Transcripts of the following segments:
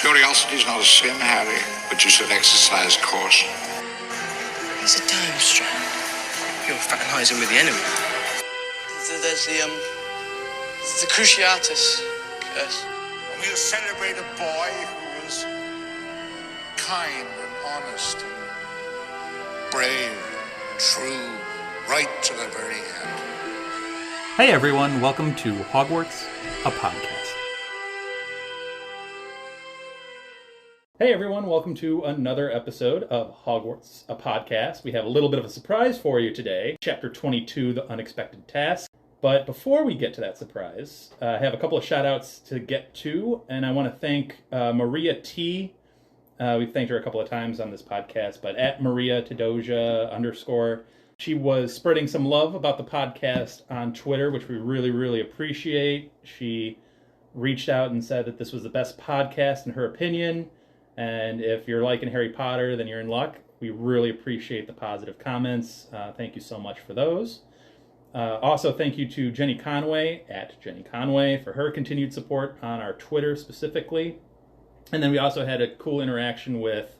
Curiosity's not a sin, Harry, but you should exercise caution. He's a time strand. You're fraternizing with the enemy. There's the Cruciatus curse. And we'll celebrate a boy who was kind and honest and brave and true, right to the very end. Hey everyone, welcome to Hogwarts, a podcast. Hey everyone, welcome to another episode of Hogwarts, a podcast. We have a little bit of a surprise for you today, Chapter 22, The Unexpected Task. But before we get to that surprise, I have a couple of shout-outs to get to, and I want to thank Maria T. We've thanked her a couple of times on this podcast, but at Maria Tedoja _ she was spreading some love about the podcast on Twitter, which we really, really appreciate. She reached out and said that this was the best podcast in her opinion. And if you're liking Harry Potter, then you're in luck. We really appreciate the positive comments. Thank you so much for those. Also, thank you to Jenny Conway, at Jenny Conway, for her continued support on our Twitter specifically. And then we also had a cool interaction with,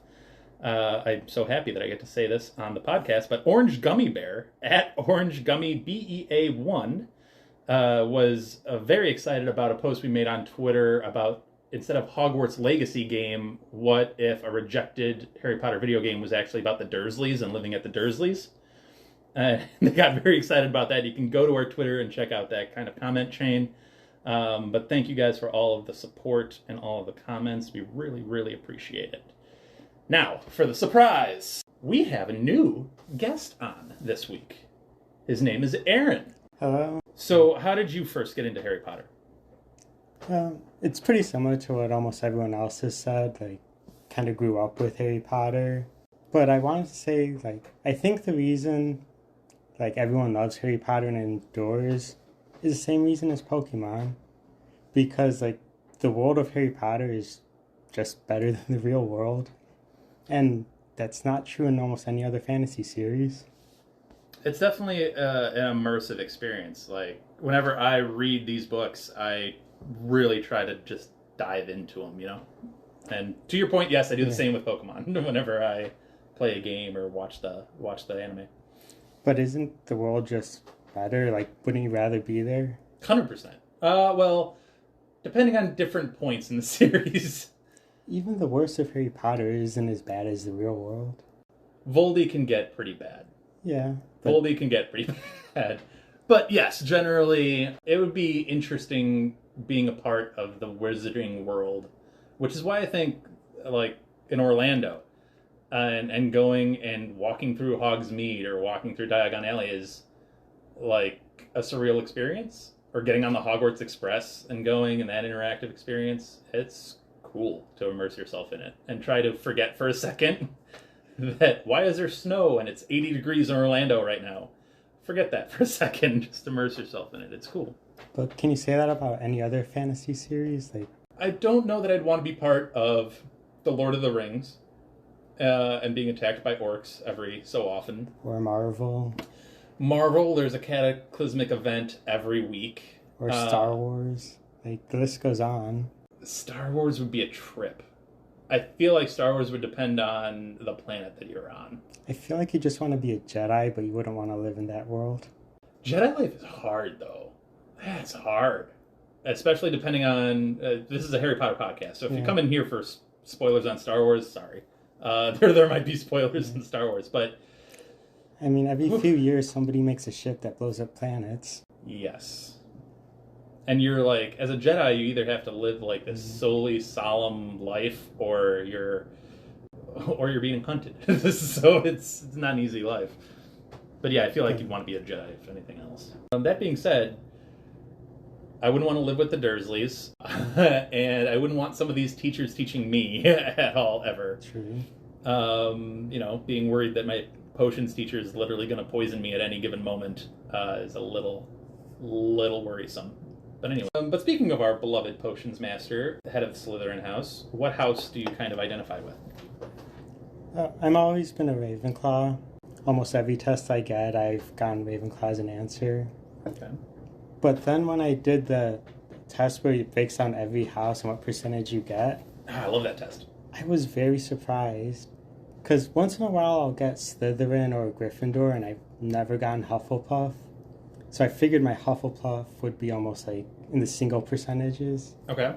I'm so happy that I get to say this on the podcast, but Orange Gummy Bear, at Orange Gummy BEA1, was very excited about a post we made on Twitter about, instead of Hogwarts Legacy game, what if a rejected Harry Potter video game was actually about the Dursleys and living at the Dursleys? They got very excited about that. You can go to our Twitter and check out that kind of comment chain. But thank you guys for all of the support and all of the comments. We really, really appreciate it. Now, for the surprise, we have a new guest on this week. His name is Aaron. Hello. So, how did you first get into Harry Potter? It's pretty similar to what almost everyone else has said. Like, kind of grew up with Harry Potter. But I wanted to say, I think the reason, everyone loves Harry Potter and endures is the same reason as Pokemon. Because, the world of Harry Potter is just better than the real world. And that's not true in almost any other fantasy series. It's definitely an immersive experience. Whenever I read these books, I really try to just dive into them, you know? And to your point, yes, I do the same with Pokemon whenever I play a game or watch the anime. But isn't the world just better? Wouldn't you rather be there? 100%. Well, depending on different points in the series. Even the worst of Harry Potter isn't as bad as the real world. Voldy can get pretty bad. Yeah. Voldy can get pretty bad. But yes, generally, it would be interesting being a part of the wizarding world, which is why I think, in Orlando, and going and walking through Hogsmeade or walking through Diagon Alley is, a surreal experience. Or getting on the Hogwarts Express and going in that interactive experience, it's cool to immerse yourself in it and try to forget for a second that why is there snow and it's 80 degrees in Orlando right now? Forget that for a second. Just immerse yourself in it. It's cool. But can you say that about any other fantasy series? I don't know that I'd want to be part of the Lord of the Rings and being attacked by orcs every so often. Or Marvel. Marvel, there's a cataclysmic event every week. Or Star Wars. The list goes on. Star Wars would be a trip. I feel like Star Wars would depend on the planet that you're on. I feel like you just want to be a Jedi, but you wouldn't want to live in that world. Jedi life is hard, though. That's hard. Especially depending on... this is a Harry Potter podcast, so if you come in here for spoilers on Star Wars, sorry. There might be spoilers in Star Wars, but... I mean, every few years somebody makes a ship that blows up planets. Yes. And you're as a Jedi, you either have to live this solely solemn life, or you're being hunted. So it's not an easy life. But yeah, I feel like you'd want to be a Jedi if anything else. That being said, I wouldn't want to live with the Dursleys, and I wouldn't want some of these teachers teaching me at all, ever. True. Being worried that my potions teacher is literally going to poison me at any given moment is a little worrisome. But anyway, but speaking of our beloved potions master, the head of the Slytherin house, what house do you kind of identify with? I've always been a Ravenclaw. Almost every test I get, I've gotten Ravenclaw as an answer. Okay. But then when I did the test where it breaks down every house and what percentage you get, I love that test. I was very surprised. Because once in a while I'll get Slytherin or Gryffindor, and I've never gotten Hufflepuff. So I figured my Hufflepuff would be almost like in the single percentages. Okay.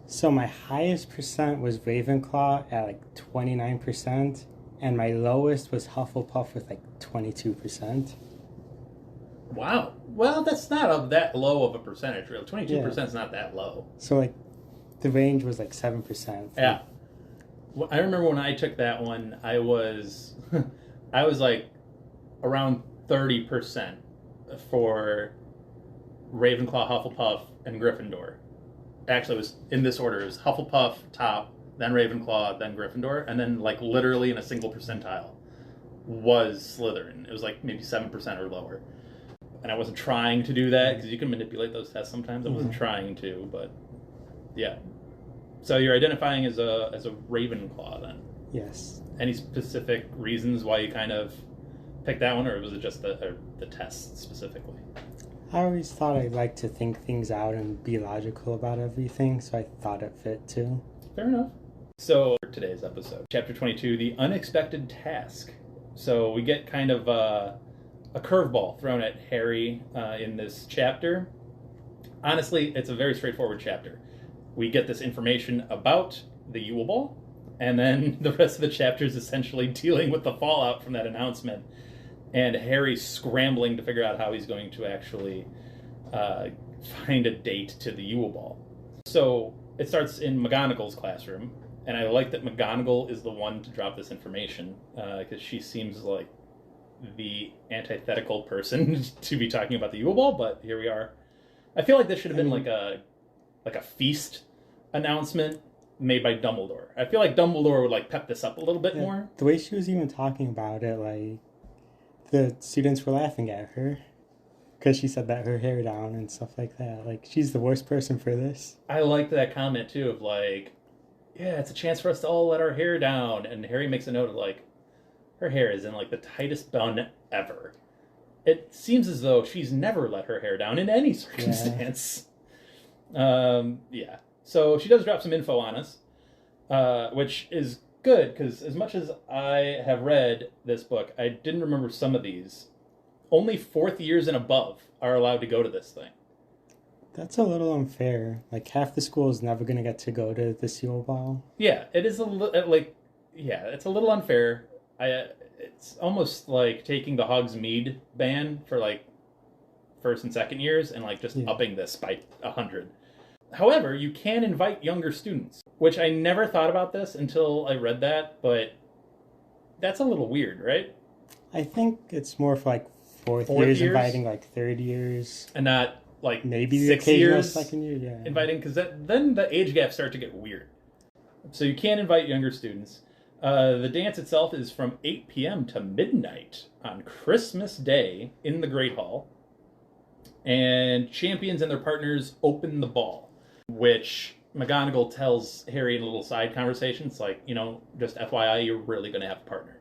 So my highest percent was Ravenclaw at like 29%, and my lowest was Hufflepuff with like 22%. Wow. Well, that's not that low of a percentage, really. 22% is not that low. So like the range was like 7%. Yeah. Well, I remember when I took that one, I was like around 30% for Ravenclaw, Hufflepuff, and Gryffindor. Actually, it was in this order. It was Hufflepuff top, then Ravenclaw, then Gryffindor, and then like literally in a single percentile was Slytherin. It was like maybe 7% or lower. And I wasn't trying to do that because you can manipulate those tests sometimes. I wasn't trying to, but yeah. So you're identifying as a Ravenclaw then? Yes. Any specific reasons why you kind of picked that one, or was it just the test specifically? I always thought I'd like to think things out and be logical about everything, so I thought it fit too. Fair enough. So for today's episode, Chapter 22, The Unexpected Task. So we get kind of a curveball thrown at Harry in this chapter. Honestly, it's a very straightforward chapter. We get this information about the Yule Ball, and then the rest of the chapter is essentially dealing with the fallout from that announcement, and Harry scrambling to figure out how he's going to actually find a date to the Yule Ball. So it starts in McGonagall's classroom, and I like that McGonagall is the one to drop this information, because she seems like the antithetical person to be talking about the Yule Ball, but here we are. I feel like this should have been like a feast announcement made by Dumbledore. I feel like Dumbledore would like pep this up a little bit more. The way she was even talking about it, like the students were laughing at her because she said that her hair down and stuff like that. Like, she's the worst person for this. I liked that comment too of like, yeah, it's a chance for us to all let our hair down. And Harry makes a note of like, her hair is in like the tightest bun ever. It seems as though she's never let her hair down in any circumstance. Yeah. So she does drop some info on us, which is good, because as much as I have read this book, I didn't remember some of these. Only 4th years and above are allowed to go to this thing. That's a little unfair. Like, half the school is never going to get to go to the Yule Ball. Yeah, it is it's a little unfair. It's almost like taking the Hogsmeade ban for like 1st and 2nd years and like just upping this by 100. However, you can invite younger students, which I never thought about this until I read that, but that's a little weird, right? I think it's more for like fourth years inviting like 3rd years. And not like maybe 6 the years second year, yeah. inviting, because then the age gaps start to get weird. So you can invite younger students. The dance itself is from 8 p.m. to midnight on Christmas Day in the Great Hall. And champions and their partners open the ball, which McGonagall tells Harry in a little side conversation. It's like, just FYI, you're really going to have a partner.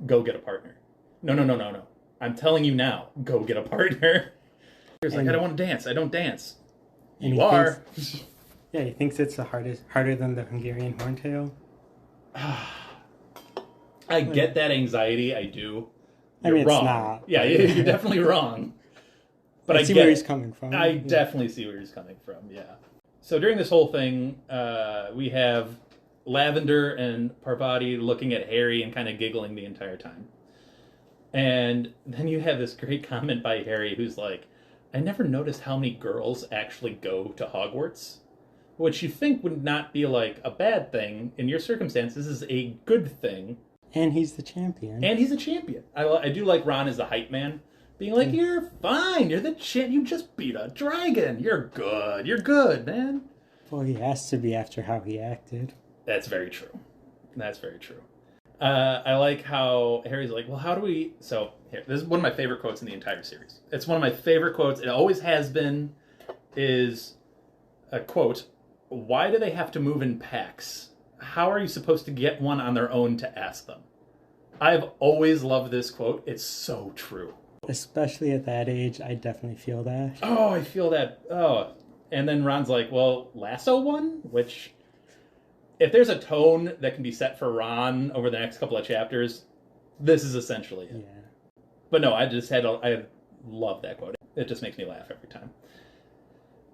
Go get a partner. No. I'm telling you now, go get a partner. He's like, I don't want to dance. I don't dance. You are. He thinks it's harder than the Hungarian horntail. I get that anxiety. I do. You're wrong. It's not. Yeah, you're definitely wrong. But I see get where he's coming from. I definitely see where he's coming from, yeah. So during this whole thing, we have Lavender and Parvati looking at Harry and kind of giggling the entire time. And then you have this great comment by Harry who's like, I never noticed how many girls actually go to Hogwarts. Which you think would not be like a bad thing. In your circumstances, is a good thing. And he's the champion. I do like Ron as the hype man. Being like, you're fine. You're the champ. You just beat a dragon. You're good. You're good, man. Well, he has to be after how he acted. That's very true. I like how Harry's like, well, how do we... So, here, this is one of my favorite quotes in the entire series. It's one of my favorite quotes. It always has been, is a quote, why do they have to move in packs? How are you supposed to get one on their own to ask them? I've always loved this quote. It's so true. Especially at that age, I definitely feel that. Oh, I feel that. Oh. And then Ron's like, well, lasso one? Which if there's a tone that can be set for Ron over the next couple of chapters, this is essentially it. Yeah. But no, I love that quote. It just makes me laugh every time.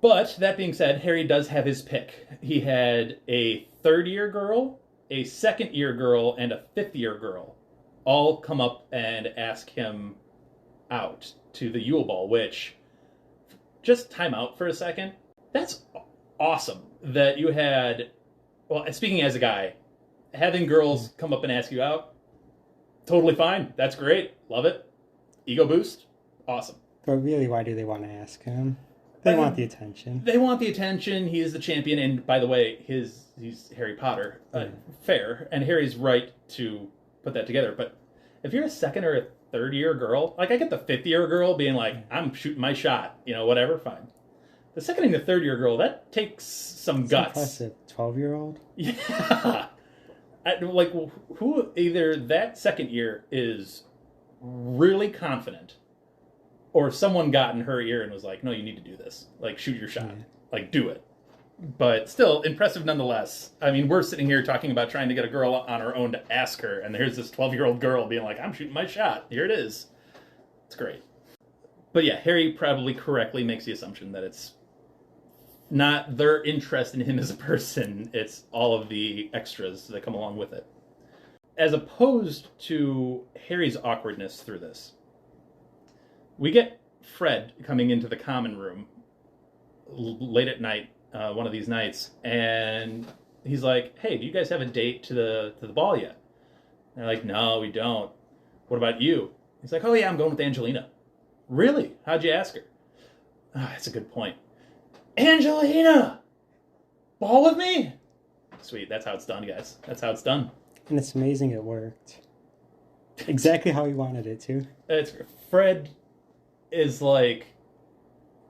But that being said, Harry does have his pick. He had a third-year girl, a second-year girl, and a fifth-year girl all come up and ask him out to the Yule Ball, which, just time out for a second, that's awesome that you had, well, speaking as a guy, having girls come up and ask you out, totally fine. That's great. Love it. Ego boost. Awesome. But really, why do they want to ask him? They want the attention. They want the attention. He is the champion, and by the way, he's Harry Potter. Fair, and Harry's right to put that together. But if you're a second or a third-year girl, like I get the fifth-year girl being like, I'm shooting my shot, whatever, fine. The second and the third-year girl, that takes some guts. Impressive. 12-year-old? Yeah. Who either that second year is really confident, or someone got in her ear and was like, no, you need to do this. Like, shoot your shot. Yeah. Like, do it. But still, impressive nonetheless. I mean, we're sitting here talking about trying to get a girl on her own to ask her, and there's this 12-year-old girl being like, I'm shooting my shot. Here it is. It's great. But yeah, Harry probably correctly makes the assumption that it's not their interest in him as a person, it's all of the extras that come along with it. As opposed to Harry's awkwardness through this, we get Fred coming into the common room late at night, one of these nights, and he's like, hey, do you guys have a date to the ball yet? And they're like, no, we don't. What about you? He's like, oh yeah, I'm going with Angelina. Really? How'd you ask her? That's a good point. Angelina! Ball with me? Sweet, that's how it's done, guys. That's how it's done. And it's amazing it worked. Exactly how he wanted it to. Fred is like,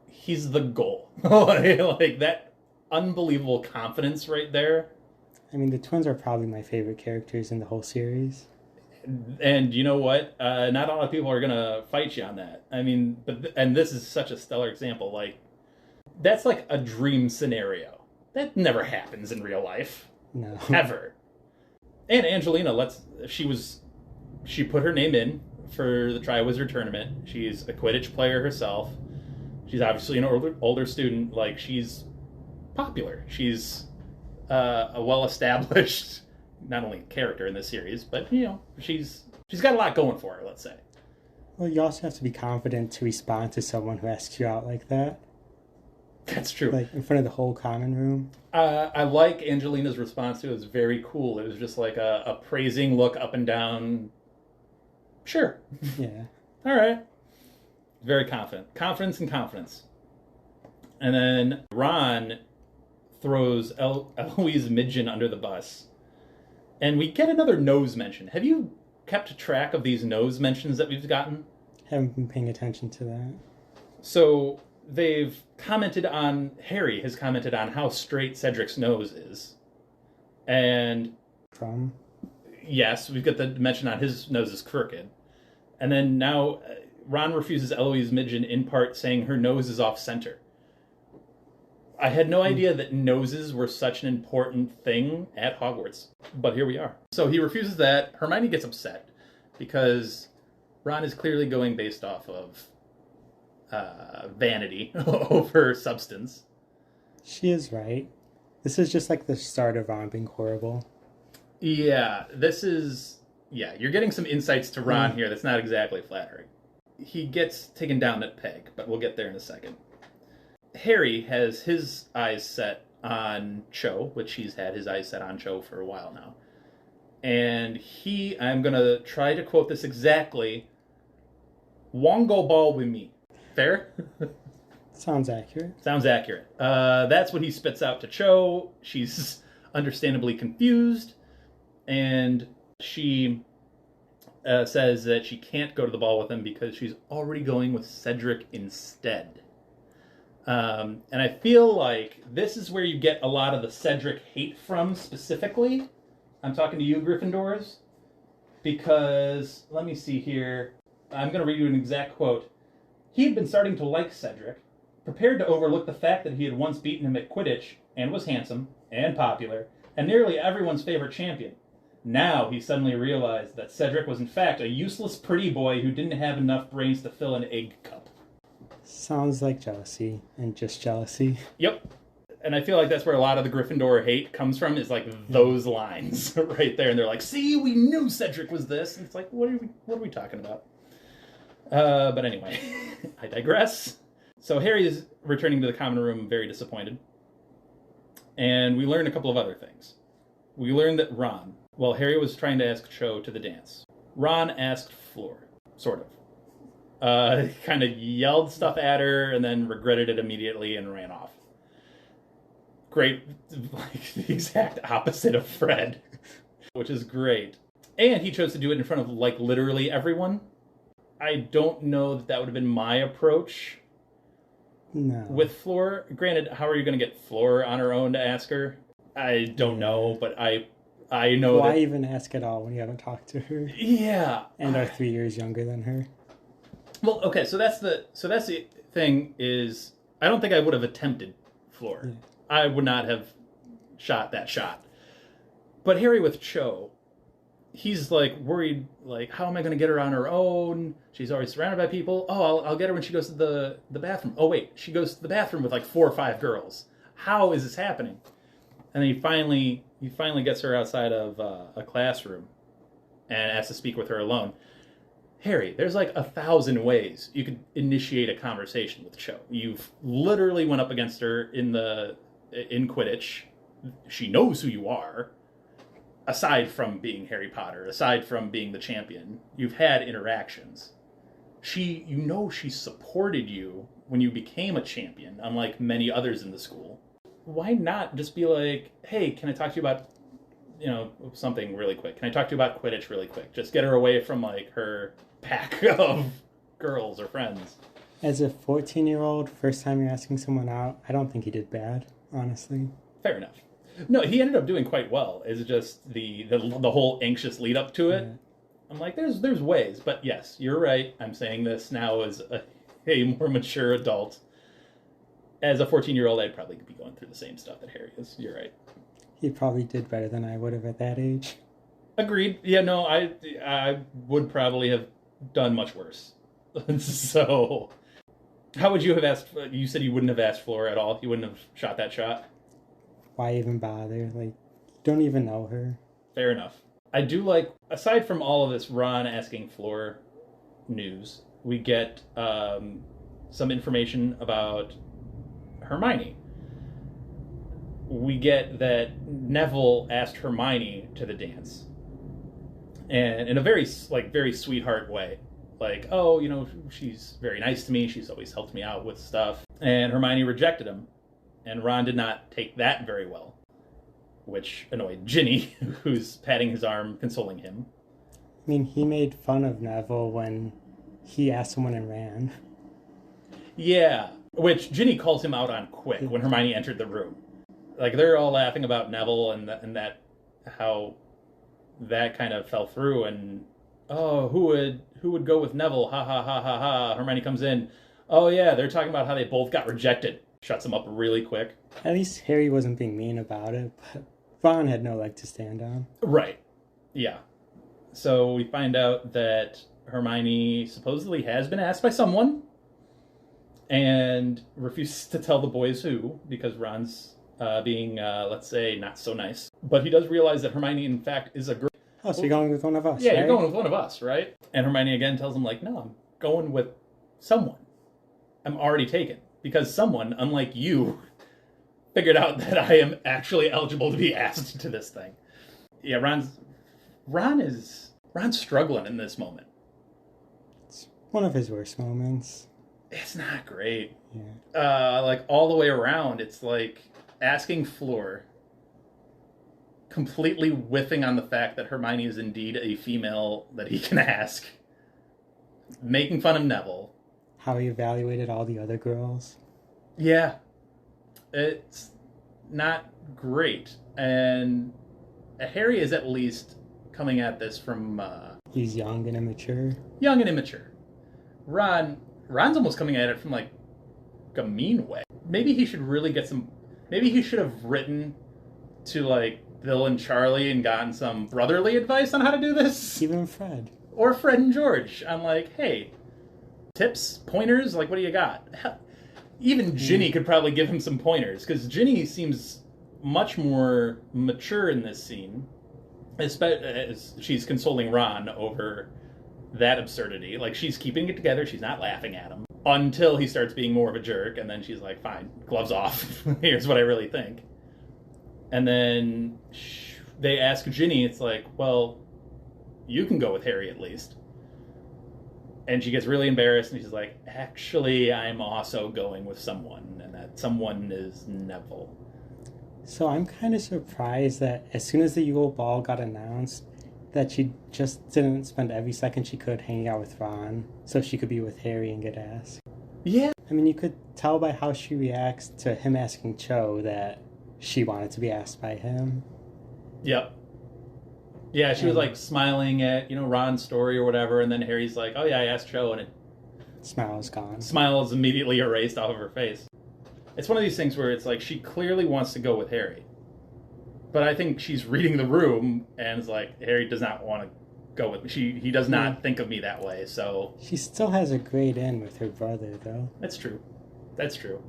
he's the goal. Like that unbelievable confidence right there. I mean, the twins are probably my favorite characters in the whole series. And you know what? Not a lot of people are going to fight you on that. I mean, and this is such a stellar example. Like, that's like a dream scenario. That never happens in real life. No. Ever. And Angelina, she put her name in for the Triwizard Tournament. She's a Quidditch player herself. She's obviously an older student. Like, she's popular. She's a well-established, not only character in this series, but, she's got a lot going for her, let's say. Well, you also have to be confident to respond to someone who asks you out like that. That's true. Like, in front of the whole common room. I like Angelina's response to it. It was very cool. It was just like a praising look up and down. Sure. Yeah. All right. Very confident. Confidence and confidence. And then Ron throws Eloise Midgen under the bus. And we get another nose mention. Have you kept track of these nose mentions that we've gotten? Haven't been paying attention to that. So they've commented on, Harry has commented on how straight Cedric's nose is. And From? yes, we've got the mention on his nose is crooked. And then now Ron refuses Eloise Midgen in part, saying her nose is off center. I had no idea that noses were such an important thing at Hogwarts, but here we are. So he refuses that. Hermione gets upset because Ron is clearly going based off of vanity over substance. She is right. This is just like the start of Ron being horrible. Yeah, you're getting some insights to Ron here that's not exactly flattering. He gets taken down at peg, but we'll get there in a second. Harry has his eyes set on Cho, which he's had his eyes set on Cho for a while now. And I'm going to try to quote this exactly, Wongo ball with me. Fair? Sounds accurate. Sounds accurate. That's what he spits out to Cho. She's understandably confused. And she says that she can't go to the ball with him because she's already going with Cedric instead. And I feel like this is where you get a lot of the Cedric hate from specifically. I'm talking to you, Gryffindors, because, let me see here. I'm going to read you an exact quote. He had been starting to like Cedric, prepared to overlook the fact that he had once beaten him at Quidditch, and was handsome, and popular, and nearly everyone's favorite champion. Now he suddenly realized that Cedric was in fact a useless pretty boy who didn't have enough brains to fill an egg cup. Sounds like jealousy, and just jealousy. Yep. And I feel like that's where a lot of the Gryffindor hate comes from, is like those lines right there. And they're like, see, we knew Cedric was this. And it's like, what are we talking about? But anyway, I digress. So Harry is returning to the common room very disappointed. And we learn a couple of other things. We learn that Harry was trying to ask Cho to the dance, Ron asked Fleur, sort of. Kind of yelled stuff at her and then regretted it immediately and ran off. Great, like the exact opposite of Fred, which is great. And he chose to do it in front of like literally everyone. I don't know that would have been my approach. No. With Fleur. Granted, how are you going to get Fleur on her own to ask her? I don't know, but I know Why even ask at all when you haven't talked to her? Yeah. And are 3 years younger than her. Well, okay, so that's the thing is, I don't think I would have attempted Fleur. Yeah. I would not have shot that shot. But Harry with Cho, he's like worried, like, how am I going to get her on her own? She's already surrounded by people. Oh, I'll get her when she goes to the bathroom. Oh, wait, she goes to the bathroom with like 4 or 5 girls. How is this happening? And then he finally gets her outside of a classroom and asks to speak with her alone. Harry, there's like 1,000 ways you could initiate a conversation with Cho. You've literally went up against her in Quidditch. She knows who you are. Aside from being Harry Potter, aside from being the champion, you've had interactions. She supported you when you became a champion, unlike many others in the school. Why not just be like, hey, can I talk to you about, something really quick? Can I talk to you about Quidditch really quick? Just get her away from like her pack of girls or friends. As a 14-year-old, first time you're asking someone out, I don't think he did bad, honestly. Fair enough. No, he ended up doing quite well. It's just the whole anxious lead up to it. Yeah. I'm like, there's ways, but yes, you're right. I'm saying this now as a more mature adult. As a 14-year-old, I'd probably be going through the same stuff that Harry is. You're right. He probably did better than I would have at that age. Agreed. Yeah, no, I would probably have done much worse. So, how would you have asked? You said you wouldn't have asked Fleur at all. You wouldn't have shot that shot. Why even bother? Like, you don't even know her. Fair enough. I do like, aside from all of this Ron asking Fleur news, we get some information about Hermione. We get that Neville asked Hermione to the dance. And in a very sweetheart way. Like, oh, she's very nice to me. She's always helped me out with stuff. And Hermione rejected him. And Ron did not take that very well, which annoyed Ginny, who's patting his arm, consoling him. I mean, he made fun of Neville when he asked someone and ran. Yeah, which Ginny calls him out on quick when Hermione entered the room. Like, they're all laughing about Neville and that how that kind of fell through. And, oh, who would go with Neville? Ha, ha, ha, ha, ha. Hermione comes in. Oh, yeah, they're talking about how they both got rejected. Shuts him up really quick. At least Harry wasn't being mean about it, but Ron had no leg to stand on. Right. Yeah. So we find out that Hermione supposedly has been asked by someone and refuses to tell the boys who, because Ron's being, let's say, not so nice. But he does realize that Hermione, in fact, is a girl. Oh, so you're going with one of us, Yeah, right? You're going with one of us, right? And Hermione again tells him, like, no, I'm going with someone. I'm already taken. Because someone, unlike you, figured out that I am actually eligible to be asked to this thing. Yeah, Ron's struggling in this moment. It's one of his worst moments. It's not great. Yeah. Like, all the way around, it's like asking Fleur, completely whiffing on the fact that Hermione is indeed a female that he can ask, making fun of Neville. How he evaluated all the other girls. Yeah. It's not great. And Harry is at least coming at this from... He's young and immature. Young and immature. Ron's almost coming at it from, like, a mean way. Maybe he should really get some... Maybe he should have written to, like, Bill and Charlie and gotten some brotherly advice on how to do this? Even Fred. Or Fred and George on like, hey, tips, pointers, like what do you got? Hell, even Ginny could probably give him some pointers, because Ginny seems much more mature in this scene, especially as she's consoling Ron over that absurdity. Like, she's keeping it together, she's not laughing at him, until he starts being more of a jerk, and then she's like, fine, gloves off, here's what I really think. And then they ask Ginny, it's like, well, you can go with Harry at least. And she gets really embarrassed, and she's like, actually, I'm also going with someone, and that someone is Neville. So I'm kind of surprised that as soon as the Yule Ball got announced, that she just didn't spend every second she could hanging out with Ron, so she could be with Harry and get asked. Yeah. I mean, you could tell by how she reacts to him asking Cho that she wanted to be asked by him. Yep. Yeah, she was like smiling at, Ron's story or whatever, and then Harry's like, oh yeah, I asked Cho, and it... Smile is gone. Smile is immediately erased off of her face. It's one of these things where it's like, she clearly wants to go with Harry. But I think she's reading the room, and is like, Harry does not want to go with me. He does not think of me that way, so... She still has a great in with her brother, though. That's true. That's true.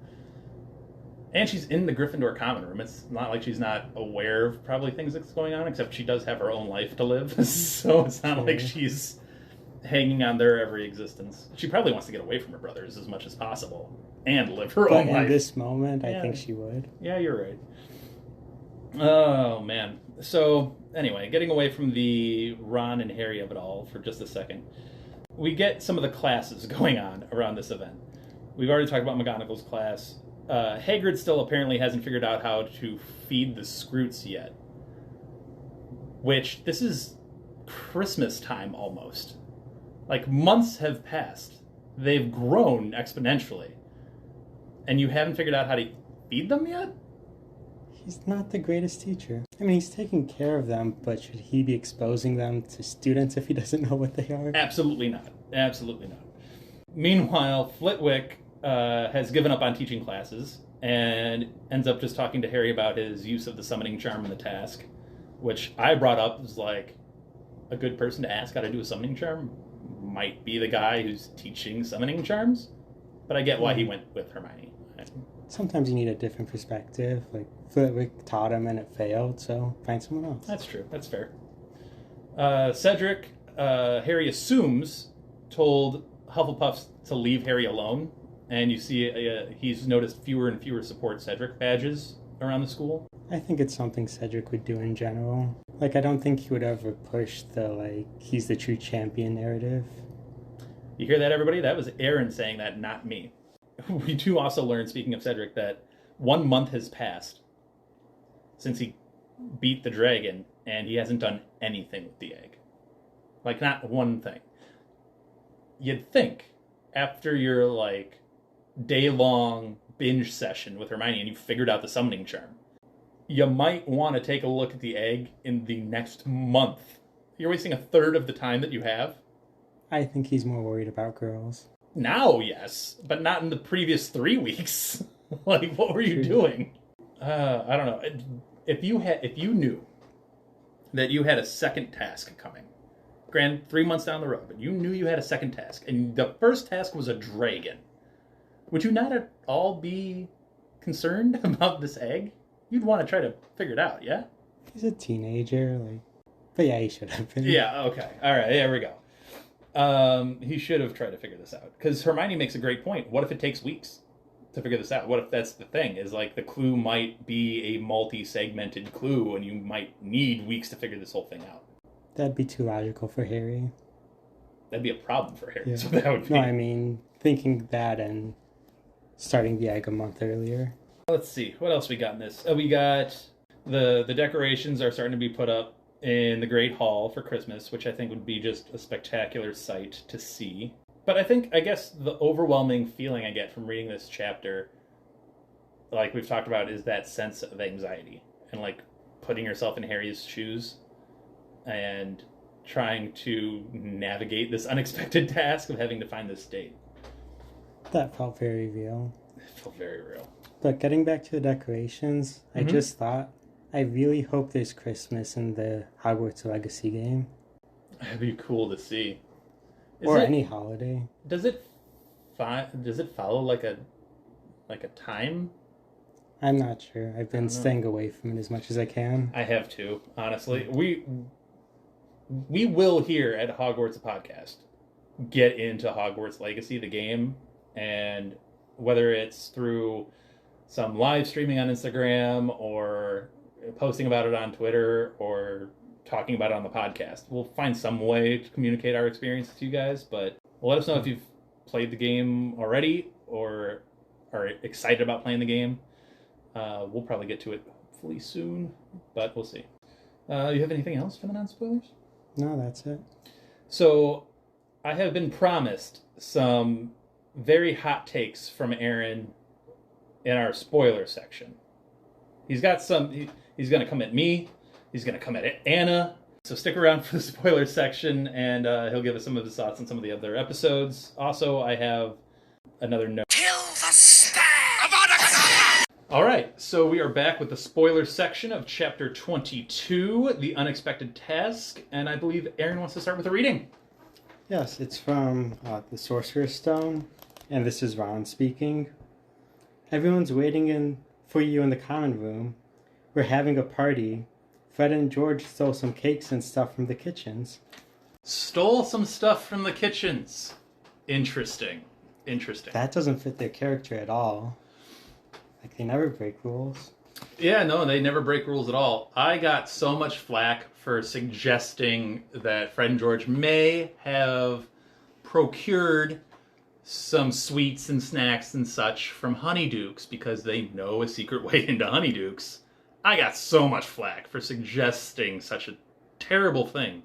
And she's in the Gryffindor common room. It's not like she's not aware of probably things that's going on, except she does have her own life to live. So it's not like she's hanging on their every existence. She probably wants to get away from her brothers as much as possible and live her own life. But in this moment, I think she would. Yeah, you're right. Oh, man. So, anyway, getting away from the Ron and Harry of it all for just a second, we get some of the classes going on around this event. We've already talked about McGonagall's class. Hagrid still apparently hasn't figured out how to feed the Scroots yet. Which, this is Christmas time almost. Like, months have passed. They've grown exponentially. And you haven't figured out how to feed them yet? He's not the greatest teacher. I mean, he's taking care of them, but should he be exposing them to students if he doesn't know what they are? Absolutely not. Absolutely not. Meanwhile, Flitwick has given up on teaching classes and ends up just talking to Harry about his use of the summoning charm in the task, which I brought up as like a good person to ask how to do a summoning charm might be the guy who's teaching summoning charms, but I get why he went with Hermione. Sometimes you need a different perspective. Like, Flitwick taught him and it failed, so find someone else. That's true. That's fair. Cedric, Harry assumes, told Hufflepuff to leave Harry alone, and you see he's noticed fewer and fewer support Cedric badges around the school. I think it's something Cedric would do in general. Like, I don't think he would ever push the, like, he's the true champion narrative. You hear that, everybody? That was Aaron saying that, not me. We do also learn, speaking of Cedric, that 1 month has passed since he beat the dragon, and he hasn't done anything with the egg. Like, not one thing. You'd think, after your, like, day-long binge session with Hermione and you figured out the summoning charm, you might want to take a look at the egg in the next month. You're wasting a third of the time that you have. I think he's more worried about girls. Now, yes, but not in the previous 3 weeks. Like, what were you doing? I don't know. If you knew that you had a second task coming, granted, 3 months down the road, but you knew you had a second task, and the first task was a dragon, would you not at all be concerned about this egg? You'd want to try to figure it out, yeah? He's a teenager, like... But yeah, he should have been. Yeah, okay. All right, there we go. He should have tried to figure this out. Because Hermione makes a great point. What if it takes weeks to figure this out? What if that's the thing? Is like the clue might be a multi-segmented clue and you might need weeks to figure this whole thing out. That'd be too logical for Harry. That'd be a problem for Harry. Yeah. So that would be... No, I mean, thinking that and starting the egg a month earlier. Let's see. What else we got in this? We got the decorations are starting to be put up in the Great Hall for Christmas, which I think would be just a spectacular sight to see. But I guess the overwhelming feeling I get from reading this chapter, like we've talked about, is that sense of anxiety and like putting yourself in Harry's shoes and trying to navigate this unexpected task of having to find this date. That felt very real. It felt very real. But getting back to the decorations, I just thought, I really hope there's Christmas in the Hogwarts Legacy game. That'd be cool to see. Any holiday. Does it follow like a time? I'm not sure. I've been staying away from it as much as I can. I have too, honestly. We will here at Hogwarts Podcast get into Hogwarts Legacy, the game, and whether it's through some live streaming on Instagram or posting about it on Twitter or talking about it on the podcast, we'll find some way to communicate our experience to you guys, but let us know if you've played the game already or are excited about playing the game. We'll probably get to it hopefully soon, but we'll see. You have anything else for the non-spoilers? No, that's it. So, I have been promised some very hot takes from Aaron in our spoiler section. He's got some... He's going to come at me. He's going to come at Anna. So stick around for the spoiler section, and he'll give us some of his thoughts on some of the other episodes. Also, I have another note. Kill the stag! All right, so we are back with the spoiler section of Chapter 22, The Unexpected Task, and I believe Aaron wants to start with a reading. Yes, it's from the Sorcerer's Stone, and this is Ron speaking. Everyone's waiting for you in the common room. We're having a party. Fred and George stole some cakes and stuff from the kitchens. Stole some stuff from the kitchens. Interesting. That doesn't fit their character at all. Like, they never break rules. Yeah, no, they never break rules at all. I got so much flack for suggesting that Fred and George may have procured some sweets and snacks and such from Honeydukes because they know a secret way into Honeydukes. I got so much flack for suggesting such a terrible thing.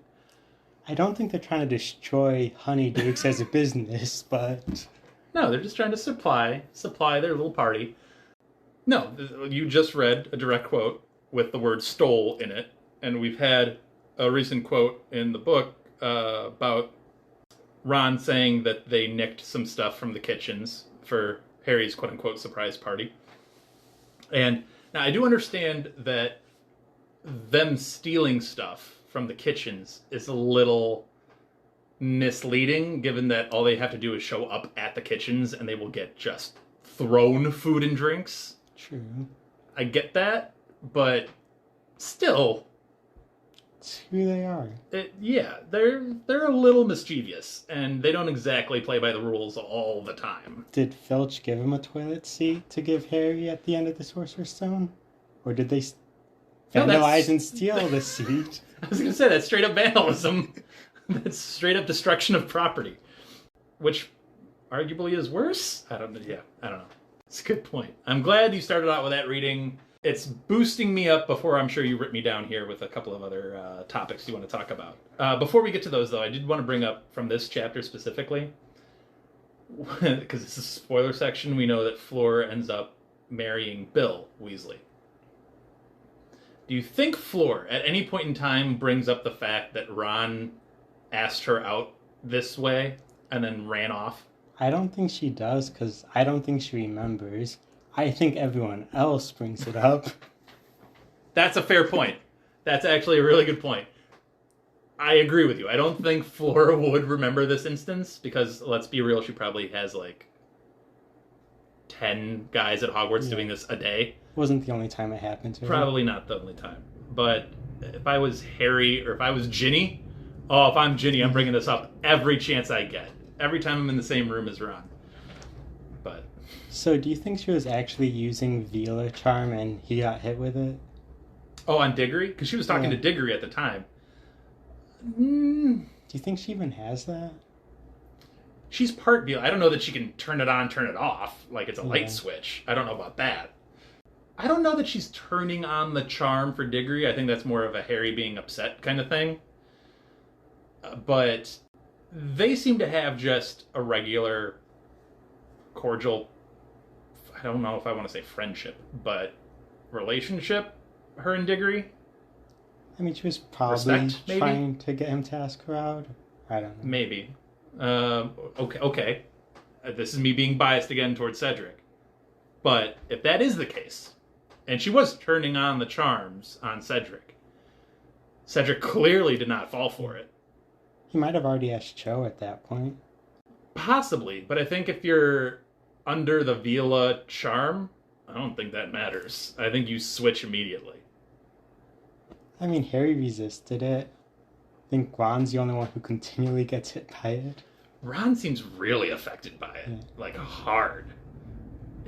I don't think they're trying to destroy Honeydukes as a business, but... No, they're just trying to supply their little party. No, you just read a direct quote with the word stole in it, and we've had a recent quote in the book about Ron saying that they nicked some stuff from the kitchens for Harry's quote-unquote surprise party. And now I do understand that them stealing stuff from the kitchens is a little misleading, given that all they have to do is show up at the kitchens and they will get just thrown food and drinks. True. I get that, but still, It's who they are. They're a little mischievous, and they don't exactly play by the rules all the time. Did Filch give him a toilet seat to give Harry at the end of the Sorcerer's Stone? Or did they vandalize and steal the seat? I was going to say, that's straight up vandalism. That's straight up destruction of property. Which arguably is worse? I don't know. It's a good point. I'm glad you started out with that reading. It's boosting me up before I'm sure you rip me down here with a couple of other topics you want to talk about. Before we get to those, though, I did want to bring up from this chapter specifically, because this is a spoiler section, we know that Fleur ends up marrying Bill Weasley. Do you think Fleur, at any point in time, brings up the fact that Ron asked her out this way and then ran off? I don't think she does, because I don't think she remembers. I think everyone else brings it up. That's a fair point. That's actually a really good point. I agree with you. I don't think Flora would remember this instance, because, let's be real, she probably has, 10 guys at Hogwarts doing this a day. Wasn't the only time it happened to her. Probably not the only time. But if I was Harry, or if I was Ginny, if I'm Ginny, I'm bringing this up every chance I get. Every time I'm in the same room as Ron. But... So, do you think she was actually using Velar Charm and he got hit with it? Oh, on Diggory? Because she was talking to Diggory at the time. Do you think she even has that? She's part Velar. I don't know that she can turn it on, turn it off, like it's a light switch. I don't know about that. I don't know that she's turning on the charm for Diggory. I think that's more of a Harry being upset kind of thing. But they seem to have just a regular, cordial, I don't know if I want to say friendship, but relationship, her and Diggory. I mean, she was probably Respect, maybe? trying to get him to ask her out. I don't know. Maybe. Okay. This is me being biased again towards Cedric. But if that is the case, And she was turning on the charms on Cedric. Cedric clearly did not fall for it. He might have already asked Cho at that point. Possibly, but I think if you're under the Vila charm, I don't think that matters. I think you switch immediately. I mean, Harry resisted it. I think Ron's the only one who continually gets hit by it. Ron seems really affected by it, like hard.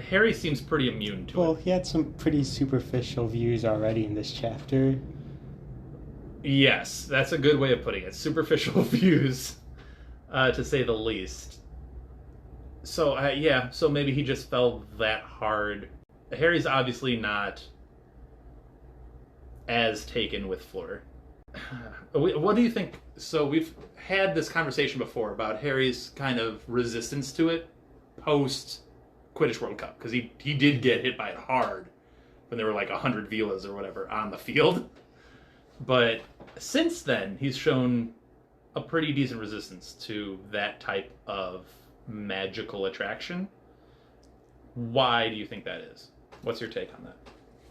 Harry seems pretty immune to it. Well, he had some pretty superficial views already in this chapter. Yes, that's a good way of putting it. Superficial views, to say the least. So, so maybe he just fell that hard. Harry's obviously not as taken with Fleur. What do you think? So we've had this conversation before about Harry's kind of resistance to it post Quidditch World Cup, because he did get hit by it hard when there were like 100 Vilas or whatever on the field. But since then, he's shown a pretty decent resistance to that type of magical attraction. Why do you think that is? What's your take on that?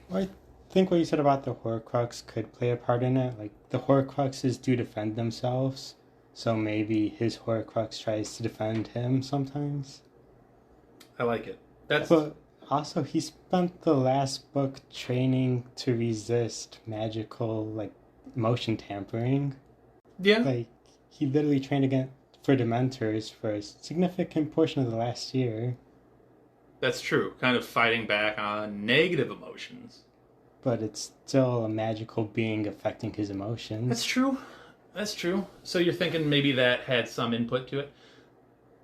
Well, I think what you said about the Horcrux could play a part in it. Like, the Horcruxes do defend themselves, so maybe his Horcrux tries to defend him sometimes. I like it. But also, he spent the last book training to resist magical, like, emotion tampering. Yeah. Like, he literally trained for Dementors for a significant portion of the last year. That's true. Kind of fighting back on negative emotions. But it's still a magical being affecting his emotions. That's true. That's true. So you're thinking maybe that had some input to it?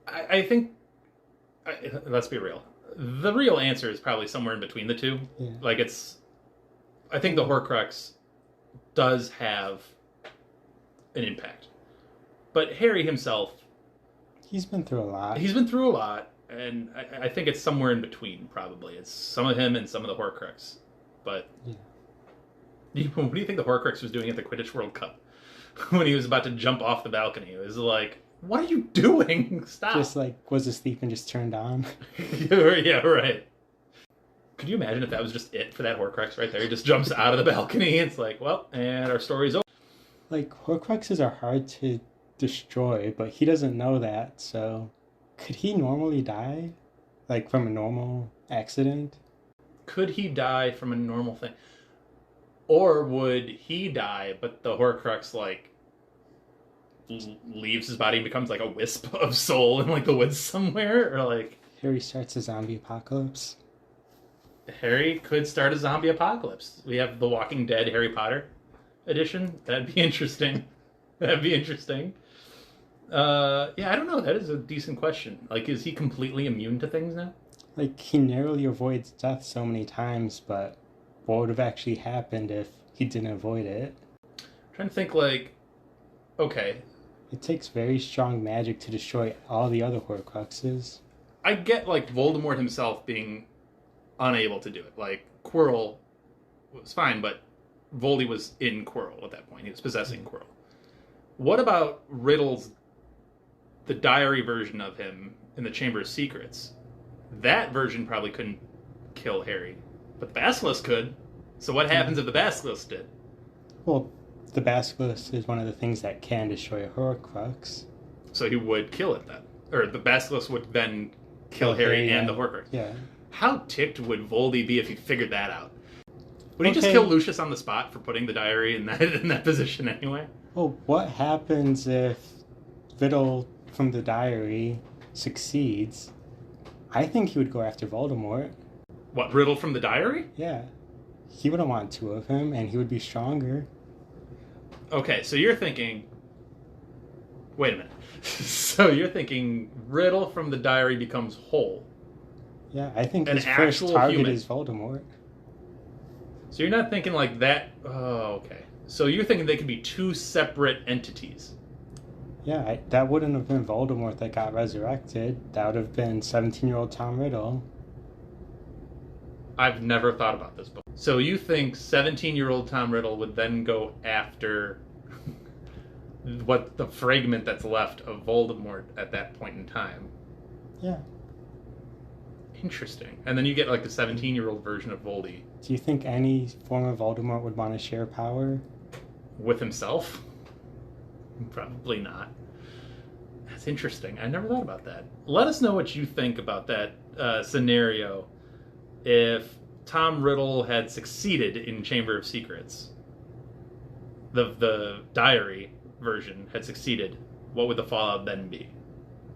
I think... let's be real. The real answer is probably somewhere in between the two. Yeah. Like, I think the Horcrux does have an impact. But Harry himself... He's been through a lot. He's been through a lot, and I think it's somewhere in between, probably. It's some of him and some of the Horcrux. But what do you think the Horcrux was doing at the Quidditch World Cup when he was about to jump off the balcony? It was like, what are you doing? Stop. Just like was asleep and just turned on. Yeah, right. Could you imagine if that was just it for that Horcrux right there? He just jumps out of the balcony. It's like, well, and our story's over. Like, Horcruxes are hard to destroy, but he doesn't know that, so could he normally die? Like, from a normal accident? Could he die from a normal thing? Or would he die, but the Horcrux, like, leaves his body and becomes, like, a wisp of soul in, like, the woods somewhere? Or, like... Harry starts a zombie apocalypse. Harry could start a zombie apocalypse. We have the Walking Dead Harry Potter edition. That'd be interesting. That'd be interesting. Yeah, I don't know. That is a decent question. Like, is he completely immune to things now? Like, he narrowly avoids death so many times, but what would have actually happened if he didn't avoid it? I'm trying to think, like, okay. It takes very strong magic to destroy all the other Horcruxes. I get, like, Voldemort himself being unable to do it. Like, Quirrell was fine, but Voldy was in Quirrell at that point. He was possessing Quirrell. What about Riddle's, the diary version of him in the Chamber of Secrets? That version probably couldn't kill Harry, but the Basilisk could. So what happens if the Basilisk did? Well, the Basilisk is one of the things that can destroy a Horcrux. So he would kill it then. Or the Basilisk would then kill Harry and the Horcrux. Yeah. How ticked would Voldy be if he figured that out? Would he just kill Lucius on the spot for putting the diary in that position anyway? Well, what happens if Riddle from the diary succeeds? I think he would go after Voldemort. What, Riddle from the diary? Yeah. He wouldn't want two of him, and he would be stronger. Okay, so you're thinking... Wait a minute. So you're thinking Riddle from the diary becomes whole. Yeah, I think An his first actual target human. is Voldemort. So you're not thinking like that... Oh, okay. So you're thinking they could be two separate entities. Yeah, that wouldn't have been Voldemort that got resurrected. That would have been 17-year-old Tom Riddle. I've never thought about this before. So you think 17-year-old Tom Riddle would then go after what the fragment that's left of Voldemort at that point in time? Yeah. Interesting. And then you get like the 17-year-old version of Voldy Do you think any form of Voldemort would want to share power? With himself? Probably not. That's interesting. I never thought about that. Let us know what you think about that scenario if Tom Riddle had succeeded in Chamber of Secrets. The diary version had succeeded. What would the fallout then be?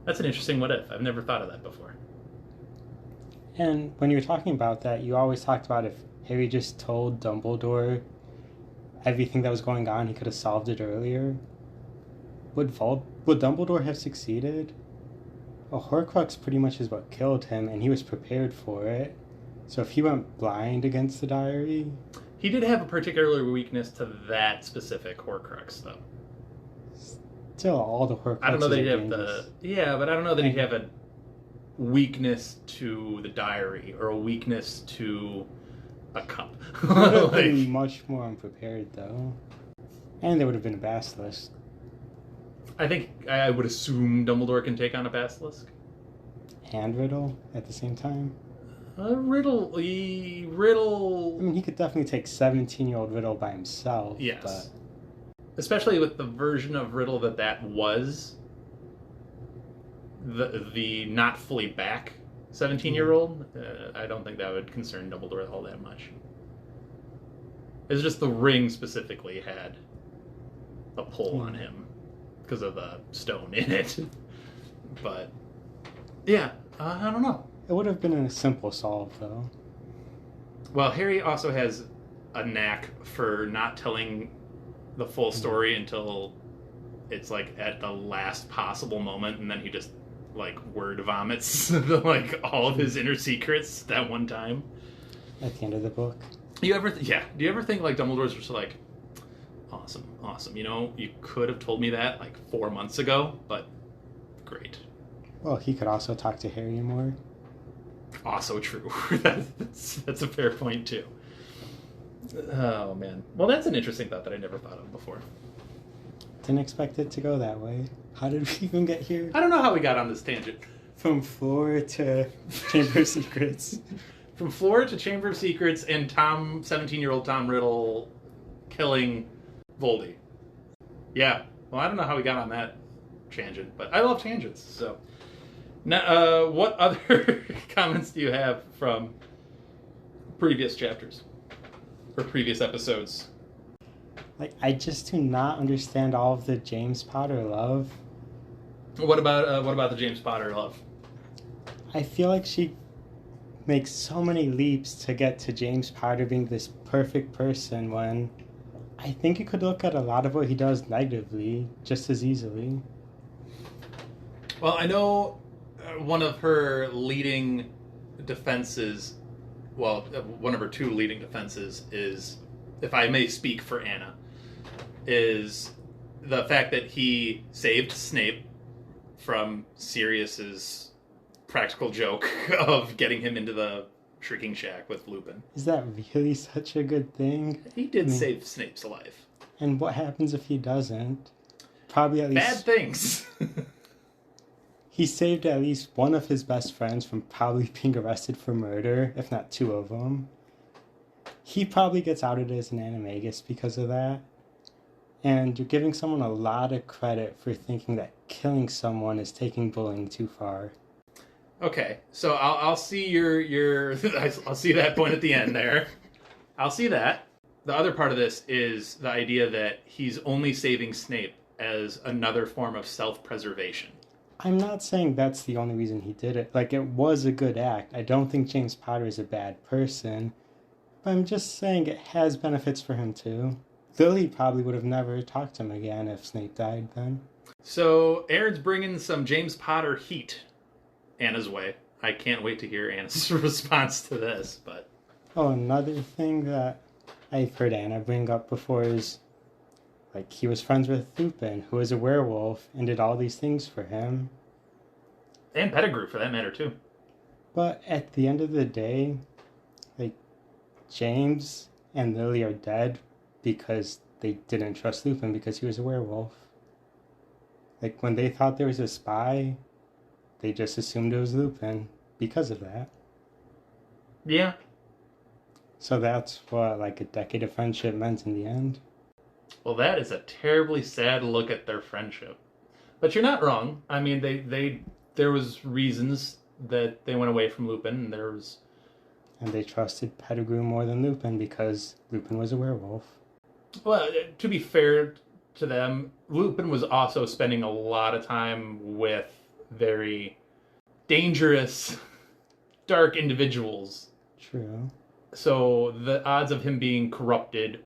That's an interesting what if. I've never thought of that before. And when you were talking about that, you always talked about if Harry just told Dumbledore everything that was going on, he could have solved it earlier. Would Dumbledore have succeeded? A Horcrux pretty much is what killed him, and he was prepared for it. So if he went blind against the diary... He did have a particular weakness to that specific Horcrux, though. Still, all the Horcruxes I don't know that he'd are have dangerous. but I don't know that he'd have a weakness to the diary or a weakness to a cup. He would have been much more unprepared, though. And there would have been a basilisk. I think I would assume Dumbledore can take on a basilisk. And Riddle at the same time. Riddle. I mean, he could definitely take 17-year-old Riddle by himself. Yes. But Especially with the version of Riddle that was the not fully back 17-year-old. I don't think that would concern Dumbledore all that much. It's just the ring specifically had a pull on him because of the stone in it. But yeah, I don't know. it would have been a simple solve, though. Well, Harry also has a knack for not telling the full story until it's like at the last possible moment, and then he just like word vomits like all of his inner secrets that one time At the end of the book. Do you ever think like Dumbledore's just like, awesome, you know, you could have told me that like 4 months ago, but great. Well, he could also talk to Harry more. Also true. that's a fair point too. Oh man, well, that's an interesting thought that I never thought of before. Didn't expect it to go that way. How did we even get here? I don't know how we got on this tangent. From floor to Chamber of Secrets. From floor to Chamber of Secrets and 17-year-old Tom Riddle killing Voldy. Yeah, well, I don't know how we got on that tangent, but I love tangents, so. Now, what other comments do you have from previous chapters? Or previous episodes? Like, I just do not understand all of the James Potter love. What about the James Potter love? I feel like she makes so many leaps to get to James Potter being this perfect person when I think you could look at a lot of what he does negatively just as easily. Well, I know one of her leading defenses, one of her two leading defenses is, if I may speak for Anna, is the fact that he saved Snape from Sirius's practical joke of getting him into the Shrieking Shack with Lupin. Is that really such a good thing? He did save Snape's life. And what happens if he doesn't? Probably at least... Bad things. He saved at least one of his best friends from probably being arrested for murder, if not two of them. He probably gets outed as an animagus because of that. And you're giving someone a lot of credit for thinking that killing someone is taking bullying too far. Okay, so I'll see your I'll see that point at the end there. I'll see that. The other part of this is the idea that he's only saving Snape as another form of self-preservation. I'm not saying that's the only reason he did it. Like, it was a good act. I don't think James Potter is a bad person. But I'm just saying it has benefits for him, too. Lily probably would have never talked to him again if Snape died then. So, Aaron's bringing some James Potter heat Anna's way. I can't wait to hear Anna's response to this, but... Oh, another thing that I've heard Anna bring up before is, like, he was friends with Lupin, who was a werewolf, and did all these things for him. And Pettigrew, for that matter, too. But at the end of the day, like, James and Lily are dead because they didn't trust Lupin because he was a werewolf. Like, when they thought there was a spy, they just assumed it was Lupin because of that. Yeah. So that's what, like, a decade of friendship meant in the end? Well, that is a terribly sad look at their friendship. But you're not wrong. I mean, there was reasons that they went away from Lupin, and there was... And they trusted Pettigrew more than Lupin because Lupin was a werewolf. Well, to be fair to them, Lupin was also spending a lot of time with very dangerous, dark individuals. True. So the odds of him being corrupted,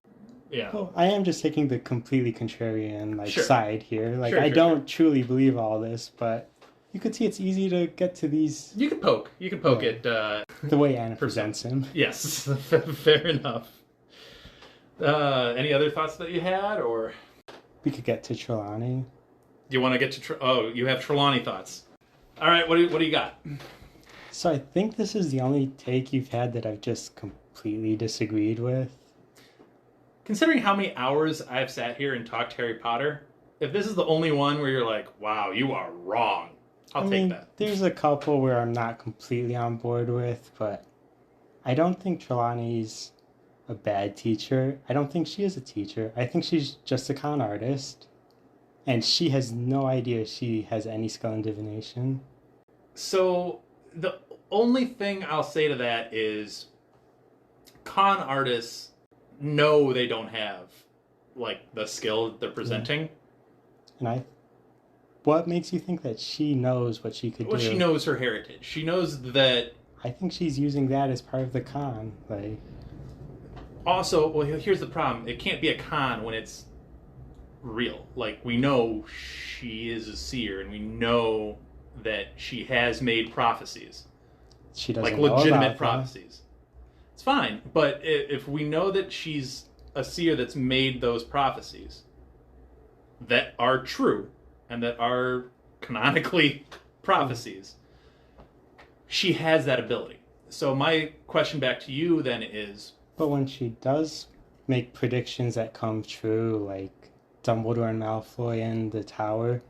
yeah. Well, I am just taking the completely contrarian Sure. side here. Like, Sure, I sure, don't truly believe all this, but you could see it's easy to get to these You can poke it. the way Anna presents him. Yes, fair enough. Any other thoughts that you had, or We could get to Trelawney. do you want to get to? Oh, you have Trelawney thoughts. All right, what do you got? So I think this is the only take you've had that I've just completely disagreed with. Considering how many hours I've sat here and talked Harry Potter, if this is the only one where you're like, "Wow, you are wrong," I'll take that. There's a couple where I'm not completely on board with, but I don't think Trelawney's a bad teacher. I don't think she is a teacher. I think she's just a con artist. And she has no idea she has any skill in divination. So the only thing I'll say to that is, con artists know they don't have like the skill that they're presenting. And what makes you think that she knows what she could Well, do? she knows her heritage. She knows that. I think she's using that as part of the con. Like, Also, well, here's the problem. It can't be a con when it's real. Like, we know she is a seer, and we know that she has made prophecies. she doesn't Like, know legitimate about prophecies. It's fine, but if we know that she's a seer that's made those prophecies that are true, and that are canonically prophecies, she has that ability. So my question back to you then is... But when she does make predictions that come true, like Dumbledore and Malfoy in the tower,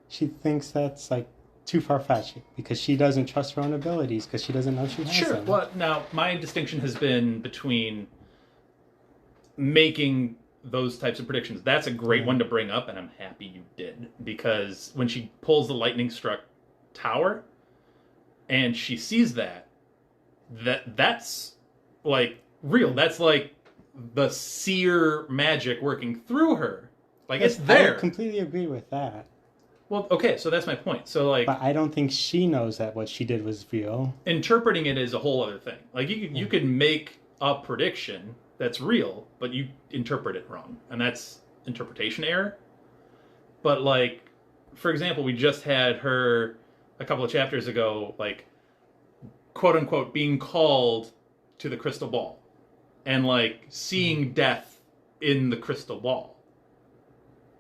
she thinks that's like too far-fetched because she doesn't trust her own abilities because she doesn't know she has Sure. them. Well, now, my distinction has been between making those types of predictions. That's a great one to bring up, and I'm happy you did. Because when she pulls the lightning-struck tower, and she sees that's, like, real. That's, like, the seer magic working through her. Like, it's there. I completely agree with that. Well, okay, so that's my point. So, like... But I don't think she knows that what she did was real. Interpreting it is a whole other thing. Like, you could make a prediction that's real, but you interpret it wrong. And that's interpretation error. But, like, for example, we just had her a couple of chapters ago, like, quote-unquote, being called to the crystal ball. And, like, seeing death in the crystal ball.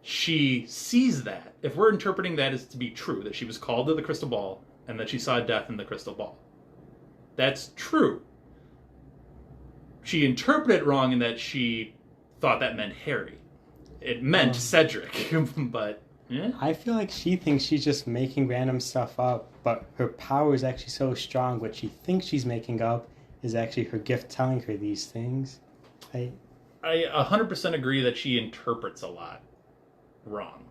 She sees that. If we're interpreting that as to be true, that she was called to the crystal ball and that she saw death in the crystal ball, that's true. She interpreted it wrong in that she thought that meant Harry. It meant Cedric, but... Yeah. I feel like she thinks she's just making random stuff up, but her power is actually so strong. What she thinks she's making up is actually her gift telling her these things. I 100% agree that she interprets a lot wrong.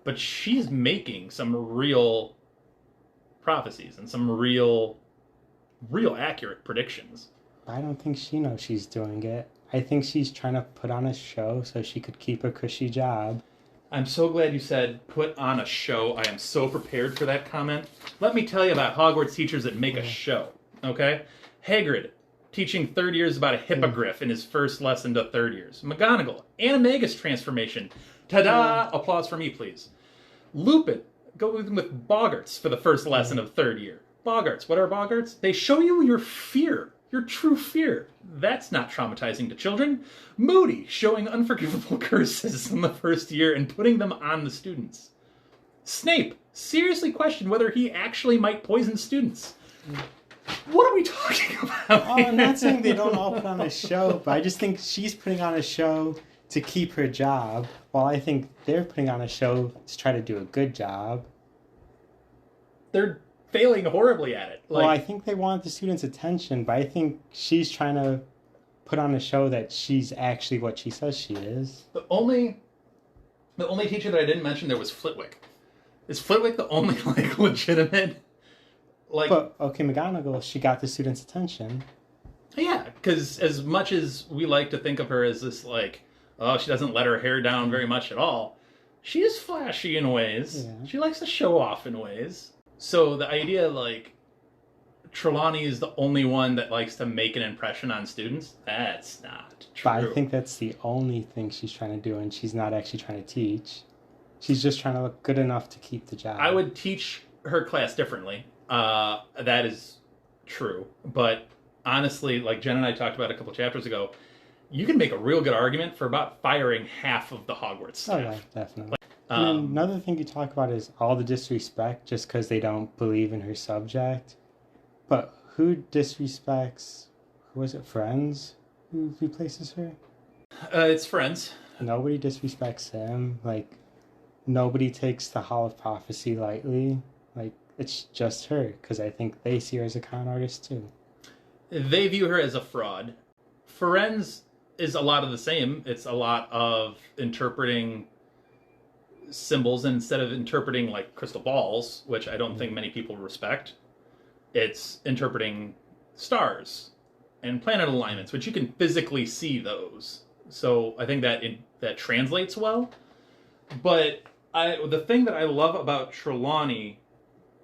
But she's making some real prophecies and some real accurate predictions. I don't think she knows she's doing it. I think she's trying to put on a show so she could keep a cushy job. I'm so glad you said put on a show. I am so prepared for that comment. Let me tell you about Hogwarts teachers that make a show, okay? Hagrid, teaching third years about a hippogriff in his first lesson to third years. McGonagall, animagus transformation. Ta-da! Applause for me, please. Lupin, go with Boggarts for the first lesson of third year. Boggarts, what are Boggarts? They show you your fear, your true fear. That's not traumatizing to children. Moody, showing unforgivable curses in the first year and putting them on the students. Snape, seriously questioned whether he actually might poison students. What are we talking about? Oh, I'm not saying they don't all put on a show, but I just think she's putting on a show to keep her job, while I think they're putting on a show to try to do a good job. They're failing horribly at it. Well, I think they want the students' attention, but I think she's trying to put on a show that she's actually what she says she is. The only teacher that I didn't mention there was Flitwick. Is Flitwick the only like legitimate? Like, but okay, McGonagall, she got the students' attention. Yeah, because as much as we like to think of her as this like, oh, she doesn't let her hair down very much at all. She is flashy in ways. Yeah. She likes to show off in ways. So the idea like Trelawney is the only one that likes to make an impression on students, that's not true. But I think that's the only thing she's trying to do, and she's not actually trying to teach. She's just trying to look good enough to keep the job. I would teach her class differently. That is true. But honestly, like Jen and I talked about a couple chapters ago, you can make a real good argument for about firing half of the Hogwarts staff. Oh, yeah, definitely. And another thing you talk about is all the disrespect just because they don't believe in her subject. But who disrespects, who was it, Friends, who replaces her? It's Friends. Nobody disrespects him. Like, nobody takes the Hall of Prophecy lightly. Like, it's just her, because I think they see her as a con artist, too. They view her as a fraud. Friends is a lot of the same. It's a lot of interpreting symbols, and instead of interpreting, like, crystal balls, which I don't think many people respect, it's interpreting stars and planet alignments, which you can physically see those. So I think that translates well. But the thing that I love about Trelawney,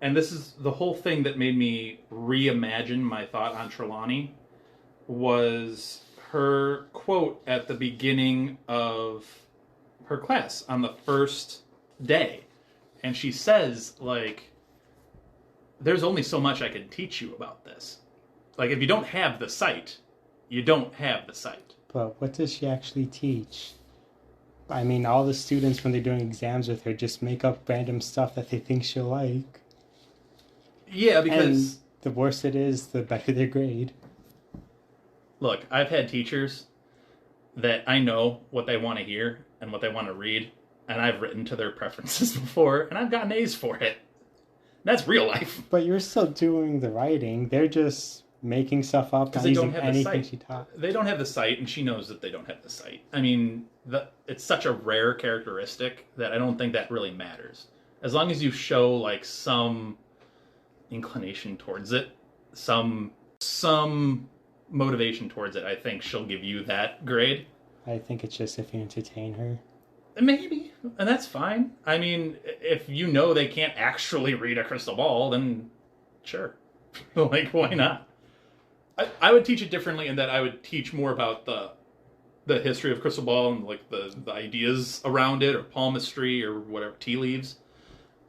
and this is the whole thing that made me reimagine my thought on Trelawney, was her quote at the beginning of her class on the first day. And she says, like, there's only so much I can teach you about this. Like, if you don't have the sight, you don't have the sight. But what does she actually teach? I mean, all the students, when they're doing exams with her, just make up random stuff that they think she'll like. Yeah, because... And the worse it is, the better their grade. Look, I've had teachers that I know what they want to hear and what they want to read, and I've written to their preferences before, and I've gotten A's for it. That's real life. But you're still doing the writing. They're just making stuff up because they don't have the anything sight. She taught. They don't have the sight, and she knows that they don't have the sight. I mean, it's such a rare characteristic that I don't think that really matters. As long as you show like some inclination towards it, some motivation towards it, I think she'll give you that grade. I think it's just if you entertain her. Maybe, and that's fine. I mean, if you know they can't actually read a crystal ball, then sure. Like, why not? I would teach it differently in that I would teach more about the history of crystal ball and like the ideas around it, or palmistry, or whatever, tea leaves.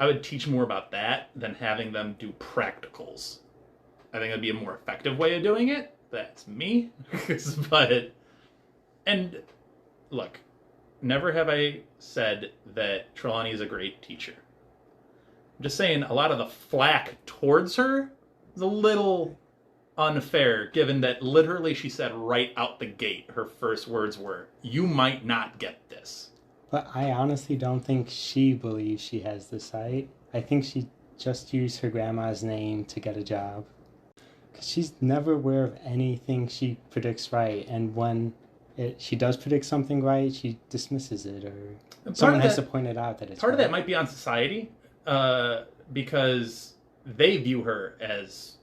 I would teach more about that than having them do practicals. I think that'd be a more effective way of doing it. That's me. But, and look, never have I said that Trelawney is a great teacher. I'm just saying a lot of the flack towards her is a little unfair, given that literally she said right out the gate, her first words were, "You might not get this." But I honestly don't think she believes she has the sight. I think she just used her grandma's name to get a job. Because she's never aware of anything she predicts right, and when she does predict something right, she dismisses it, or someone has to point it out that it's part right. of that might be on society, because they view her as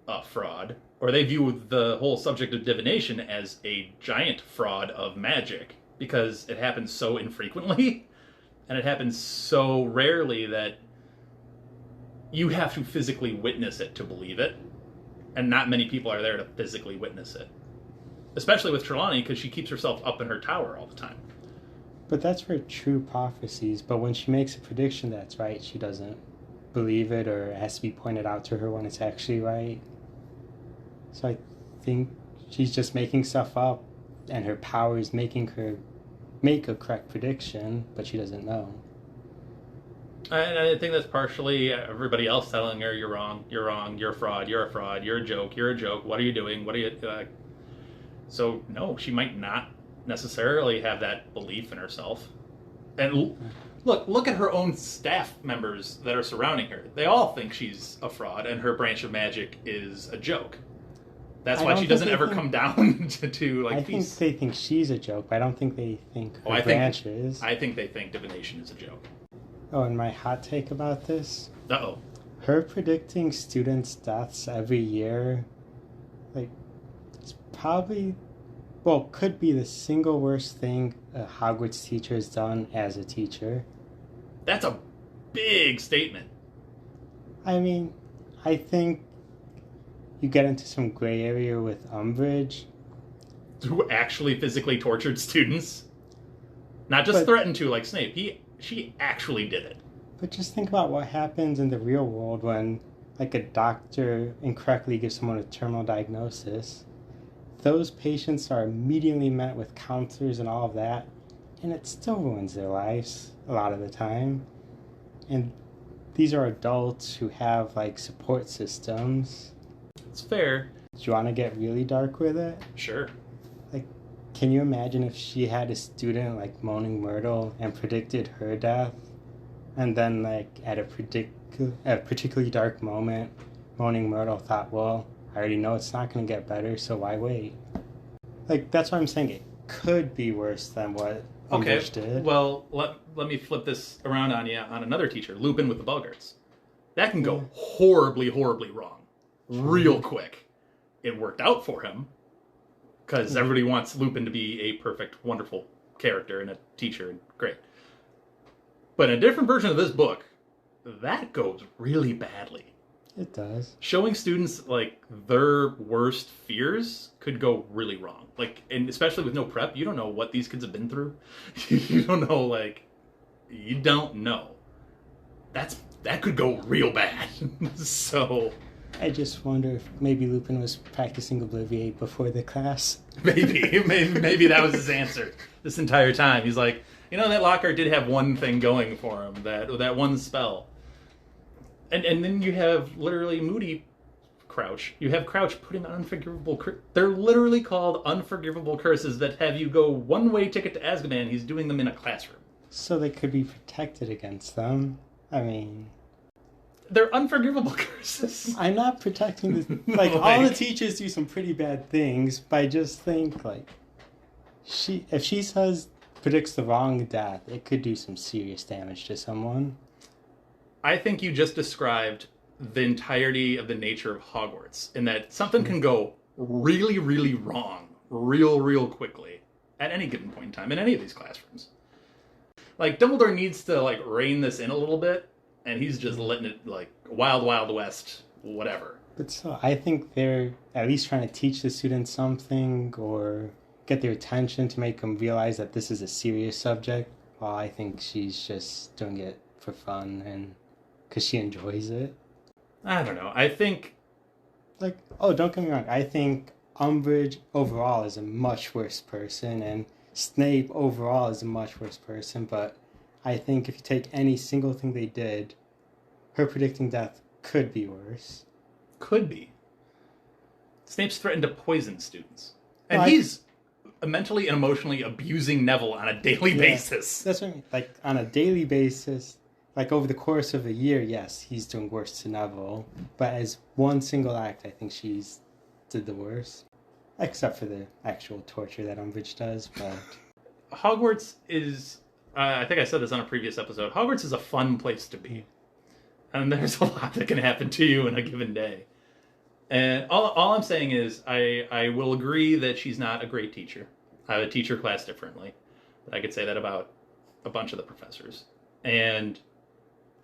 a fraud, or they view the whole subject of divination as a giant fraud of magic, because it happens so infrequently, and it happens so rarely that you have to physically witness it to believe it, and not many people are there to physically witness it. Especially with Trelawney, because she keeps herself up in her tower all the time. But that's for true prophecies. But when she makes a prediction that's right, she doesn't believe it, or it has to be pointed out to her when it's actually right. So I think she's just making stuff up, and her power is making her make a correct prediction, but she doesn't know. And I think that's partially everybody else telling her, "You're wrong, you're wrong, you're a fraud, you're a fraud, you're a joke, what are you doing, what are you..." So, no, she might not necessarily have that belief in herself. And Look at her own staff members that are surrounding her. They all think she's a fraud, and her branch of magic is a joke. That's why she doesn't ever come down to like. I think they think she's a joke, but I don't think they think her branch is. I think they think divination is a joke. Oh, and my hot take about this. Uh-oh. Her predicting students' deaths every year, like, it's probably, well, could be the single worst thing a Hogwarts teacher has done as a teacher. That's a big statement. I mean, I think you get into some gray area with Umbridge. Who actually physically tortured students? Not just threatened to like Snape. She actually did it. But just think about what happens in the real world when, like, a doctor incorrectly gives someone a terminal diagnosis. Those patients are immediately met with counselors and all of that, and it still ruins their lives a lot of the time. And these are adults who have, like, support systems. It's fair. Do you want to get really dark with it? Sure. Like, can you imagine if she had a student like Moaning Myrtle and predicted her death? And then, like, at a particularly dark moment, Moaning Myrtle thought, well, I already know it's not going to get better, so why wait? Like, that's why I'm saying it could be worse than what Umbridge did. Well, let me flip this around on you on another teacher, Lupin with the Bogarts. That can go horribly, horribly wrong. Real quick. It worked out for him, because everybody wants Lupin to be a perfect, wonderful character and a teacher, and great. But in a different version of this book, that goes really badly. It does. Showing students, like, their worst fears could go really wrong. Like, and especially with no prep, you don't know what these kids have been through. You don't know, like, you don't know. That could go real bad. So... I just wonder if maybe Lupin was practicing Obliviate before the class. Maybe that was his answer this entire time. He's like, you know, that Lockhart did have one thing going for him, that one spell. And then you have literally Moody Crouch. You have Crouch putting on unforgivable... They're literally called unforgivable curses that have you go one-way ticket to Azkaban. He's doing them in a classroom. So they could be protected against them. I mean... They're unforgivable curses. I'm not protecting the... Like, all the teachers do some pretty bad things, but I just think, like... If she predicts the wrong death, it could do some serious damage to someone. I think you just described the entirety of the nature of Hogwarts, in that something can go really, really wrong real quickly at any given point in time in any of these classrooms. Like, Dumbledore needs to, like, rein this in a little bit, and he's just letting it, like, wild west, whatever. But so, I think they're at least trying to teach the students something, or get their attention to make them realize that this is a serious subject. Well, I think she's just doing it for fun, and because she enjoys it. I don't know. I think... Like, oh, don't get me wrong. I think Umbridge overall is a much worse person, and Snape overall is a much worse person, but I think if you take any single thing they did, her predicting death could be worse. Could be. Snape's threatened to poison students. And he's mentally and emotionally abusing Neville on a daily basis. That's what I mean. Like, on a daily basis, like, over the course of a year, yes, he's doing worse to Neville. But as one single act, I think she's did the worst. Except for the actual torture that Umbridge does, but... Hogwarts is... I think I said this on a previous episode. Hogwarts is a fun place to be. And there's a lot that can happen to you in a given day. And all I'm saying is I will agree that she's not a great teacher. I would teach her class differently. But I could say that about a bunch of the professors. And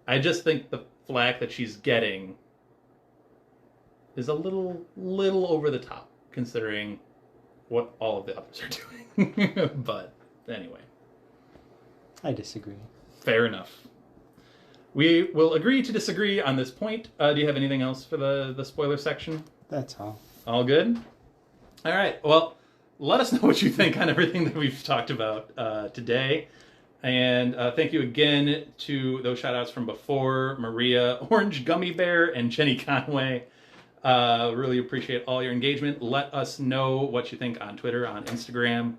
I just think the flack that she's getting is a little over the top, considering what all of the others are doing. But anyway. I disagree. Fair enough. We will agree to disagree on this point. Do you have anything else for the spoiler section? That's all. All good? All right. Well, let us know what you think on everything that we've talked about today. And thank you again to those shout-outs from before, Maria, Orange Gummy Bear, and Jenny Conway. Really appreciate all your engagement. Let us know what you think on Twitter, on Instagram.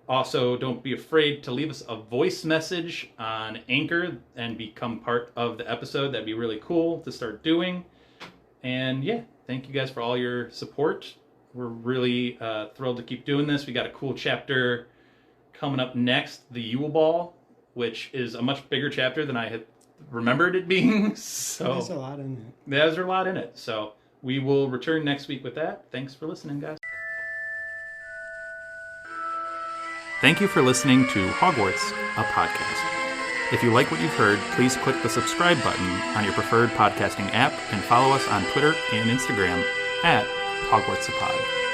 Also, don't be afraid to leave us a voice message on Anchor and become part of the episode. That'd be really cool to start doing. And yeah, thank you guys for all your support. We're really thrilled to keep doing this. We got a cool chapter coming up next, the Yule Ball, which is a much bigger chapter than I had remembered it being. So There's a lot in it. There's a lot in it. So we will return next week with that. Thanks for listening, guys. Thank you for listening to Hogwarts, a podcast. If you like what you've heard, please click the subscribe button on your preferred podcasting app and follow us on Twitter and Instagram at Hogwarts a Pod.